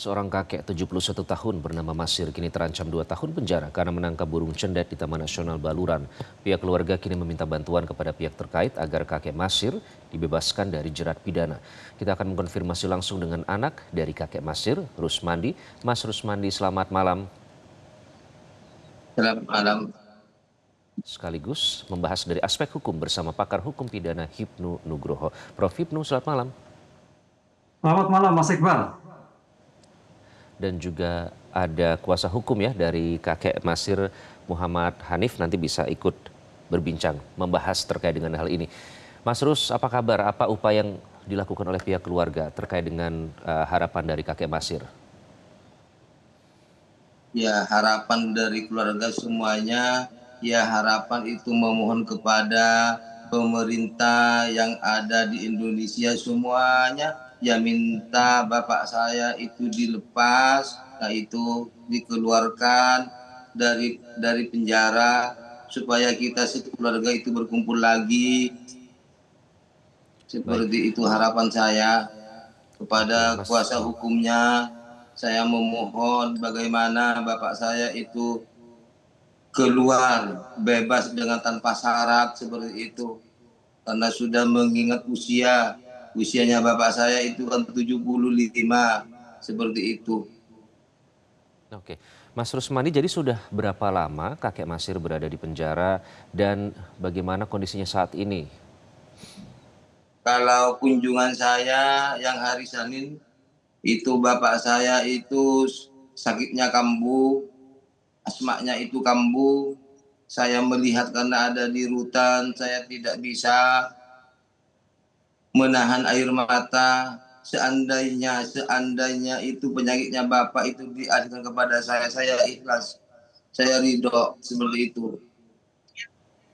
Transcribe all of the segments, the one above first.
Seorang kakek 71 tahun bernama Masir kini terancam 2 tahun penjara karena menangkap burung cendet di Taman Nasional Baluran. Pihak keluarga kini meminta bantuan kepada pihak terkait agar kakek Masir dibebaskan dari jerat pidana. Kita akan mengkonfirmasi langsung dengan anak dari kakek Masir, Rusmandi. Mas Rusmandi, selamat malam. Selamat malam. Sekaligus membahas dari aspek hukum bersama pakar hukum pidana Hipnu Nugroho. Prof. Hipnu, selamat malam. Selamat malam Mas Iqbal. Dan juga ada kuasa hukum ya dari kakek Masir, Muhammad Hanif, nanti bisa ikut berbincang membahas terkait dengan hal ini. Mas Rus, apa kabar? Apa upaya yang dilakukan oleh pihak keluarga terkait dengan harapan dari kakek Masir? Ya, harapan dari keluarga semuanya, ya harapan itu memohon kepada pemerintah yang ada di Indonesia semuanya, ya minta bapak saya itu dilepas, yaitu dikeluarkan dari penjara supaya kita sekeluarga itu berkumpul lagi. Seperti itu harapan saya kepada kuasa hukumnya. Saya memohon bagaimana bapak saya itu keluar bebas dengan tanpa syarat seperti itu. Karena sudah mengingat usianya bapak saya itu kan 75, seperti itu. Oke, Mas Rusmandi, jadi sudah berapa lama kakek Masir berada di penjara dan bagaimana kondisinya saat ini? Kalau kunjungan saya yang hari Senin, itu bapak saya itu sakitnya kambuh, asmanya itu kambuh. Saya melihat karena ada di rutan, saya tidak bisa menahan air mata. Seandainya itu penyakitnya bapak itu dialihkan kepada saya ikhlas, saya ridho seperti itu.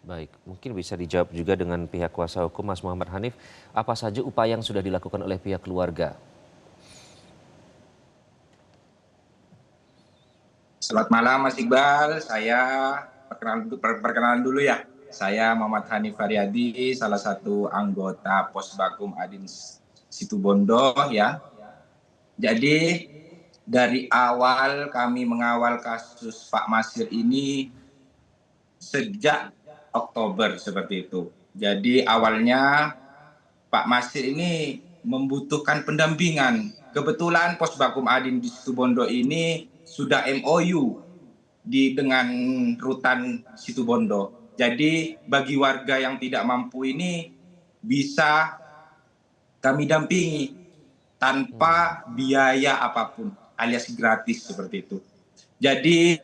Baik, mungkin bisa dijawab juga dengan pihak kuasa hukum Mas Muhammad Hanif, apa saja upaya yang sudah dilakukan oleh pihak keluarga? Selamat malam Mas Iqbal, saya perkenalan dulu ya. Saya Muhammad Hanif Haryadi, salah satu anggota Posbakum Adin Situbondo ya. Jadi dari awal kami mengawal kasus Pak Masir ini sejak Oktober seperti itu. Jadi awalnya Pak Masir ini membutuhkan pendampingan. Kebetulan Posbakum Adin di Situbondo ini sudah MOU dengan rutan Situbondo. Jadi bagi warga yang tidak mampu ini bisa kami dampingi tanpa biaya apapun, alias gratis seperti itu. Jadi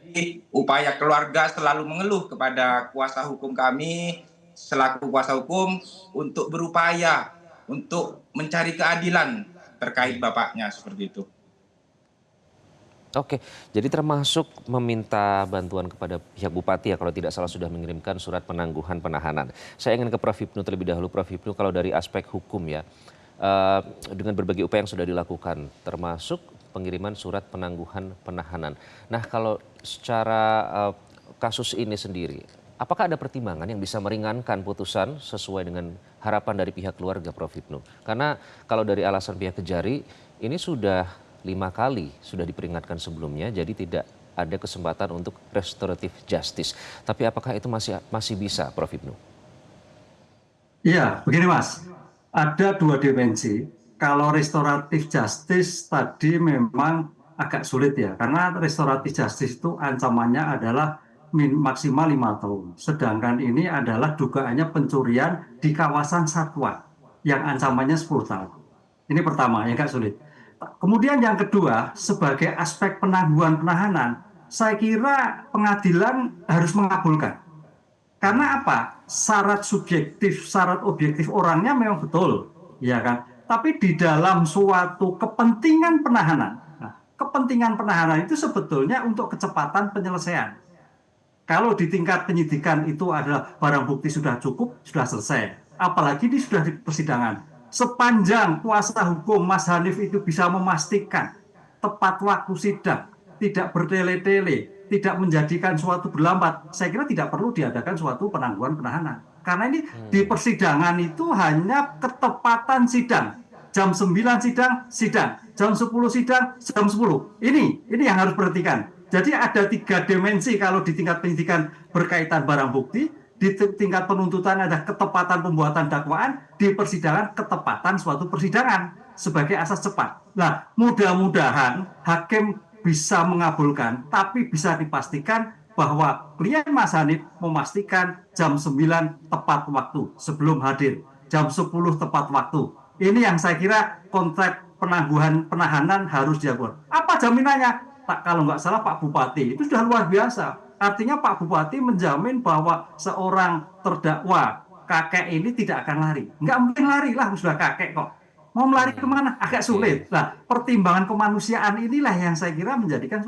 upaya keluarga selalu mengeluh kepada kuasa hukum kami selaku kuasa hukum untuk berupaya untuk mencari keadilan terkait bapaknya seperti itu. Oke, jadi termasuk meminta bantuan kepada pihak Bupati ya, kalau tidak salah sudah mengirimkan surat penangguhan penahanan. Saya ingin ke Prof. Hipnu terlebih dahulu. Prof. Hipnu, kalau dari aspek hukum ya, dengan berbagai upaya yang sudah dilakukan, termasuk pengiriman surat penangguhan penahanan. Nah, kalau secara kasus ini sendiri, apakah ada pertimbangan yang bisa meringankan putusan sesuai dengan harapan dari pihak keluarga, Prof. Hipnu? Karena kalau dari alasan pihak Kejari, ini sudah 5 kali sudah diperingatkan sebelumnya, jadi tidak ada kesempatan untuk restoratif justice. Tapi apakah itu masih bisa, Prof. Hipnu? Iya, begini Mas. Ada dua dimensi. Kalau restoratif justice tadi memang agak sulit ya, karena restoratif justice itu ancamannya adalah maksimal 5 tahun. Sedangkan ini adalah dugaannya pencurian di kawasan satwa yang ancamannya 10 tahun. Ini pertama, yang agak sulit. Kemudian yang kedua, sebagai aspek penangguhan penahanan, saya kira pengadilan harus mengabulkan. Karena apa? Syarat subjektif, syarat objektif orangnya memang betul, ya kan? Tapi di dalam suatu kepentingan penahanan, kepentingan penahanan itu sebetulnya untuk kecepatan penyelesaian. Kalau di tingkat penyidikan itu adalah barang bukti sudah cukup, sudah selesai. Apalagi ini sudah di persidangan. Sepanjang kuasa hukum Mas Hanif itu bisa memastikan tepat waktu sidang, tidak bertele-tele, tidak menjadikan suatu berlambat, saya kira tidak perlu diadakan suatu penangguhan penahanan. Karena ini di persidangan itu hanya ketepatan sidang, jam 9 sidang, sidang. Jam 10 sidang, jam 10. Ini yang harus perhatikan. Jadi ada 3 dimensi kalau di tingkat penyidikan berkaitan barang bukti, di tingkat penuntutan ada ketepatan pembuatan dakwaan, di persidangan ketepatan suatu persidangan sebagai asas cepat. Nah, mudah-mudahan hakim bisa mengabulkan, tapi bisa dipastikan bahwa klien Mas Hanif memastikan jam 9 tepat waktu sebelum hadir, jam 10 tepat waktu. Ini yang saya kira kontrak penahanan harus dilakukan. Apa jaminannya? Kalau nggak salah Pak Bupati itu sudah luar biasa. Artinya Pak Bupati menjamin bahwa seorang terdakwa kakek ini tidak akan lari. Nggak mungkin lari lah, sudah kakek kok. Mau melari kemana? Agak sulit. Nah, pertimbangan kemanusiaan inilah yang saya kira menjadikan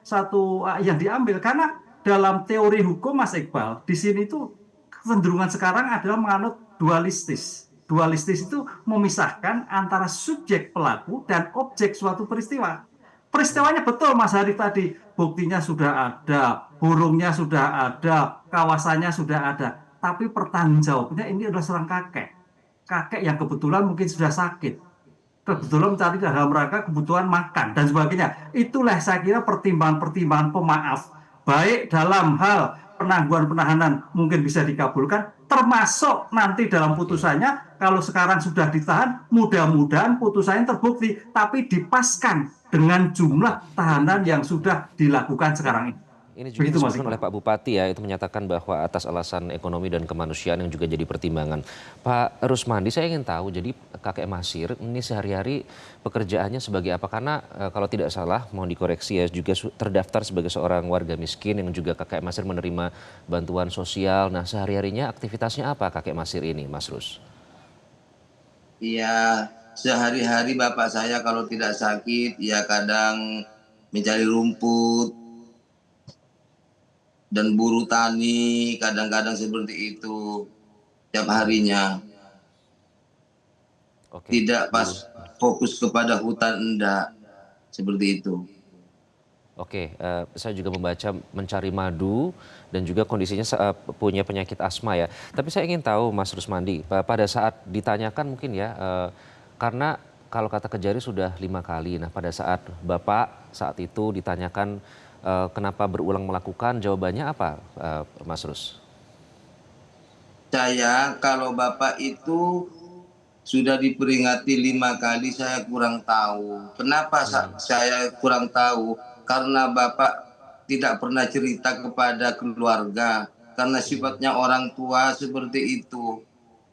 suatu yang diambil. Karena dalam teori hukum, Mas Iqbal, di sini itu kecenderungan sekarang adalah menganut dualistis. Dualistis itu memisahkan antara subjek pelaku dan objek suatu peristiwa. Peristiwanya betul Mas Harif tadi, buktinya sudah ada, burungnya sudah ada, kawasannya sudah ada, tapi pertanggungjawabnya ini adalah seorang kakek yang kebetulan mungkin sudah sakit, kebetulan mencari dalam rangka kebutuhan makan dan sebagainya. Itulah saya kira pertimbangan pemaaf, baik dalam hal penangguhan penahanan mungkin bisa dikabulkan, termasuk nanti dalam putusannya kalau sekarang sudah ditahan, mudah-mudahan putusannya terbukti, tapi dipaskan dengan jumlah tahanan yang sudah dilakukan sekarang ini. Ini juga disebutkan oleh Pak Bupati ya, itu menyatakan bahwa atas alasan ekonomi dan kemanusiaan yang juga jadi pertimbangan. Pak Rusmandi, saya ingin tahu, jadi kakek Masir ini sehari-hari pekerjaannya sebagai apa? Karena kalau tidak salah, mohon dikoreksi ya, juga terdaftar sebagai seorang warga miskin yang juga kakek Masir menerima bantuan sosial. Nah, sehari-harinya aktivitasnya apa kakek Masir ini, Mas Rus? Iya, sehari-hari bapak saya kalau tidak sakit, ya kadang mencari rumput dan buruh tani, kadang-kadang seperti itu tiap harinya. Oke. Tidak pas fokus kepada hutan, enggak, seperti itu. Oke, saya juga membaca mencari madu dan juga kondisinya punya penyakit asma ya. Tapi saya ingin tahu Mas Rusmandi, pada saat ditanyakan mungkin ya, karena kalau kata Kejari sudah 5 kali. Nah pada saat Bapak saat itu ditanyakan kenapa berulang melakukan, jawabannya apa Mas Rus? Saya kalau Bapak itu sudah diperingati 5 kali, saya kurang tahu. Kenapa saya kurang tahu? Karena Bapak tidak pernah cerita kepada keluarga. Karena sifatnya orang tua seperti itu.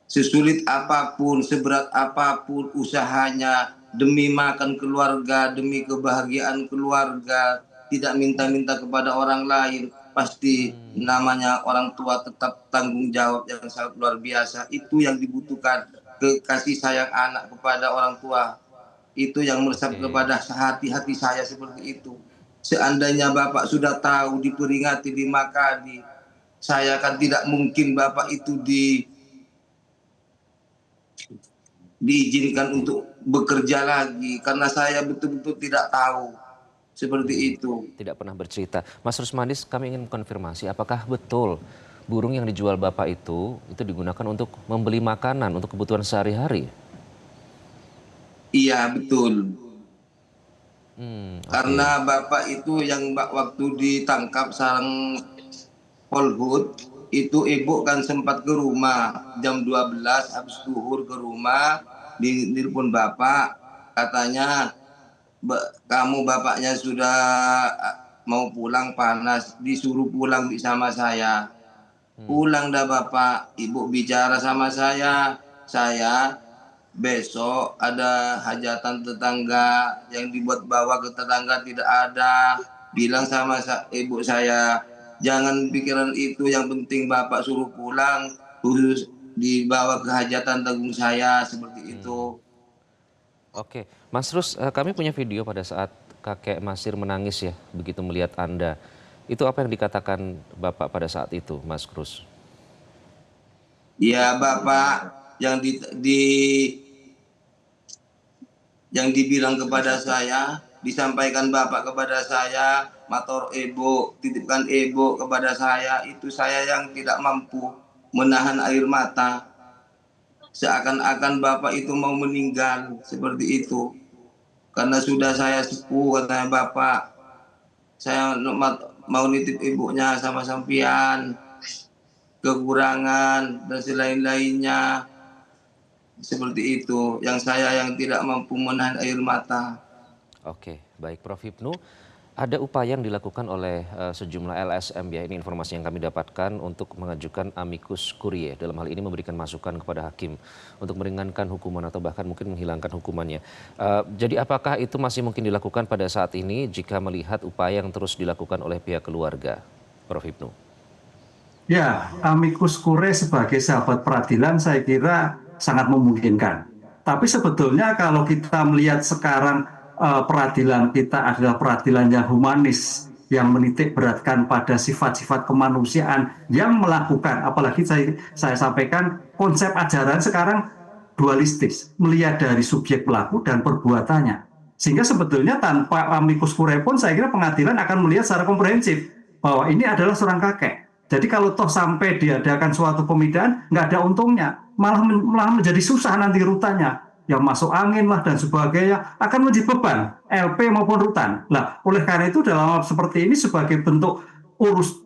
Sesulit apapun, seberat apapun usahanya demi makan keluarga, demi kebahagiaan keluarga, tidak minta-minta kepada orang lain. Pasti namanya orang tua tetap tanggung jawab yang sangat luar biasa. Itu yang dibutuhkan, kasih sayang anak kepada orang tua. Itu yang meresap kepada hati-hati saya seperti itu. Seandainya Bapak sudah tahu diperingati 5 kali, saya kan tidak mungkin Bapak itu diizinkan untuk bekerja lagi, karena saya betul-betul tidak tahu seperti itu. Tidak pernah bercerita. Mas Rusmandi, kami ingin konfirmasi, apakah betul burung yang dijual Bapak itu digunakan untuk membeli makanan untuk kebutuhan sehari-hari? Iya, betul. Karena Okay. Bapak itu yang waktu ditangkap sarang Polhut, itu ibu kan sempat ke rumah jam 12 habis zuhur ke rumah, telepon Bapak, katanya kamu bapaknya sudah mau pulang, panas, disuruh pulang sama saya. Pulang dah Bapak, ibu bicara sama saya besok ada hajatan tetangga yang dibuat bawa ke tetangga tidak ada. Bilang sama ibu saya, jangan pikiran itu, yang penting Bapak suruh pulang, khusus dibawa ke hajatan tanggung saya, seperti itu. Oke, Mas Rus, kami punya video pada saat kakek Masir menangis ya, begitu melihat Anda. Itu apa yang dikatakan Bapak pada saat itu, Mas Rus? Ya Bapak, yang dibilang kepada saya, disampaikan Bapak kepada saya, matur ibu, titipkan ibu kepada saya, itu saya yang tidak mampu menahan air mata. seakan-akan Bapak itu mau meninggal, seperti itu. Karena sudah saya sepuh, katanya Bapak, saya mau nitip ibunya sama sampian, kekurangan dan selain-lainnya, seperti itu. Yang saya yang tidak mampu menahan air mata. Oke, baik Prof. Hipnu. Ada upaya yang dilakukan oleh sejumlah LSM ya, ini informasi yang kami dapatkan untuk mengajukan amicus curiae. Dalam hal ini memberikan masukan kepada hakim untuk meringankan hukuman atau bahkan mungkin menghilangkan hukumannya. Jadi apakah itu masih mungkin dilakukan pada saat ini jika melihat upaya yang terus dilakukan oleh pihak keluarga, Prof. Hipnu? Ya, amicus curiae sebagai sahabat peradilan saya kira sangat memungkinkan. Tapi sebetulnya kalau kita melihat sekarang peradilan kita adalah peradilan yang humanis, yang menitik beratkan pada sifat-sifat kemanusiaan yang melakukan, apalagi saya sampaikan konsep ajaran sekarang dualistis, melihat dari subjek pelaku dan perbuatannya. Sehingga sebetulnya tanpa amicus curiae pun saya kira pengadilan akan melihat secara komprehensif bahwa ini adalah seorang kakek. Jadi kalau toh sampai diadakan suatu pemidaan, nggak ada untungnya, malah menjadi susah nanti rutannya. Yang masuk angin lah dan sebagainya akan menjadi beban LP maupun rutan. Nah, oleh karena itu dalam hal seperti ini sebagai bentuk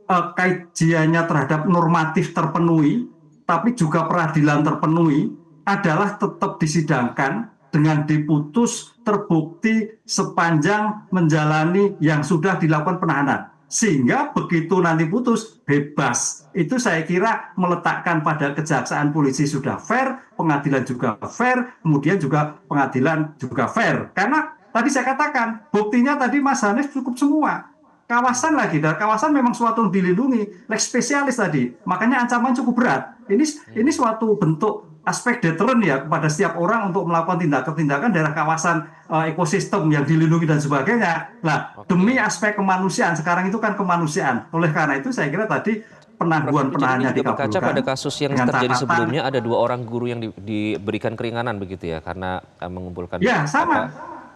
kajiannya terhadap normatif terpenuhi, tapi juga peradilan terpenuhi adalah tetap disidangkan dengan diputus terbukti sepanjang menjalani yang sudah dilakukan penahanan. Sehingga begitu nanti putus, bebas. Itu saya kira meletakkan pada kejaksaan polisi sudah fair, pengadilan juga fair, kemudian juga pengadilan juga fair. Karena tadi saya katakan, buktinya tadi Mas Hanif cukup semua. Kawasan lagi, dan kawasan memang suatu yang dilindungi, lex spesialis tadi. Makanya ancaman cukup berat. Ini suatu bentuk aspek deteren ya kepada setiap orang untuk melakukan tindakan-tindakan daerah kawasan ekosistem yang dilindungi dan sebagainya. Nah, demi aspek kemanusiaan, sekarang itu kan kemanusiaan. Oleh karena itu saya kira tadi penangguhan penahanannya dikabulkan. Berkaca pada kasus yang terjadi sebelumnya, ada 2 orang guru yang diberikan keringanan begitu ya, karena mengumpulkan. Ya, sama.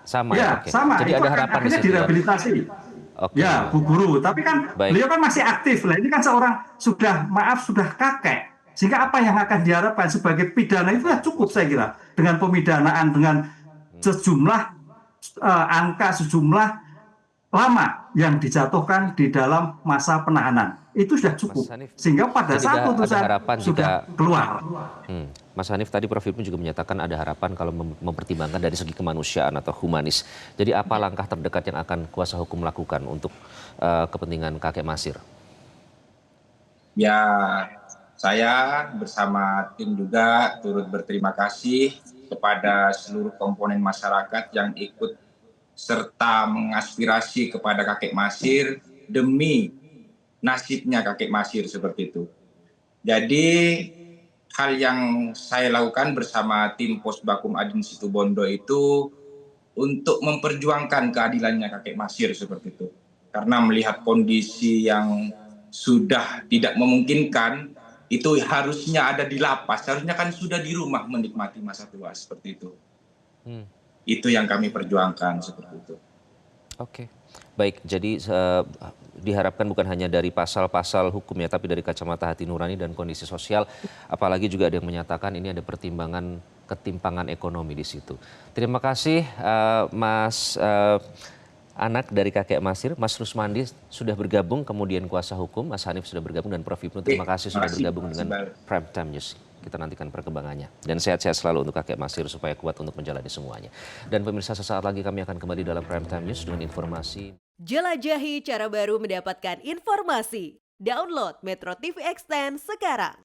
Sama ya, oke. sama. Jadi itu ada harapan di situ. Direhabilitasi. Oke. Ya, Bu Guru. Tapi kan beliau kan masih aktif lah. Ini kan seorang sudah kakek. Sehingga apa yang akan diharapkan sebagai pidana itu cukup saya kira. Dengan pemidanaan, dengan sejumlah angka, sejumlah lama yang dijatuhkan di dalam masa penahanan. Itu sudah cukup. Sehingga pada saat putusan sudah keluar. Mas Hanif, tadi Prof. Hipnu juga menyatakan ada harapan kalau mempertimbangkan dari segi kemanusiaan atau humanis. Jadi apa langkah terdekat yang akan kuasa hukum lakukan untuk kepentingan kakek Masir? Ya, saya bersama tim juga turut berterima kasih kepada seluruh komponen masyarakat yang ikut serta mengaspirasi kepada kakek Masir demi nasibnya kakek Masir seperti itu. Jadi hal yang saya lakukan bersama tim Posbakum Adin Situbondo itu untuk memperjuangkan keadilannya kakek Masir seperti itu. Karena melihat kondisi yang sudah tidak memungkinkan, itu harusnya ada di lapas, harusnya kan sudah di rumah menikmati masa tua seperti itu. Itu yang kami perjuangkan seperti itu. Oke, baik. Jadi diharapkan bukan hanya dari pasal-pasal hukumnya, tapi dari kacamata hati nurani dan kondisi sosial. Apalagi juga ada yang menyatakan ini ada pertimbangan ketimpangan ekonomi di situ. Terima kasih Mas anak dari kakek Masir, Mas Rusmandi sudah bergabung, kemudian kuasa hukum Mas Hanif sudah bergabung, dan Prof. Hipnu terima kasih sudah bergabung dengan Prime Time News. Kita nantikan perkembangannya. Dan sehat-sehat selalu untuk kakek Masir supaya kuat untuk menjalani semuanya. Dan pemirsa, sesaat lagi kami akan kembali dalam Prime Time News dengan informasi. Jelajahi cara baru mendapatkan informasi. Download Metro TV Extend sekarang.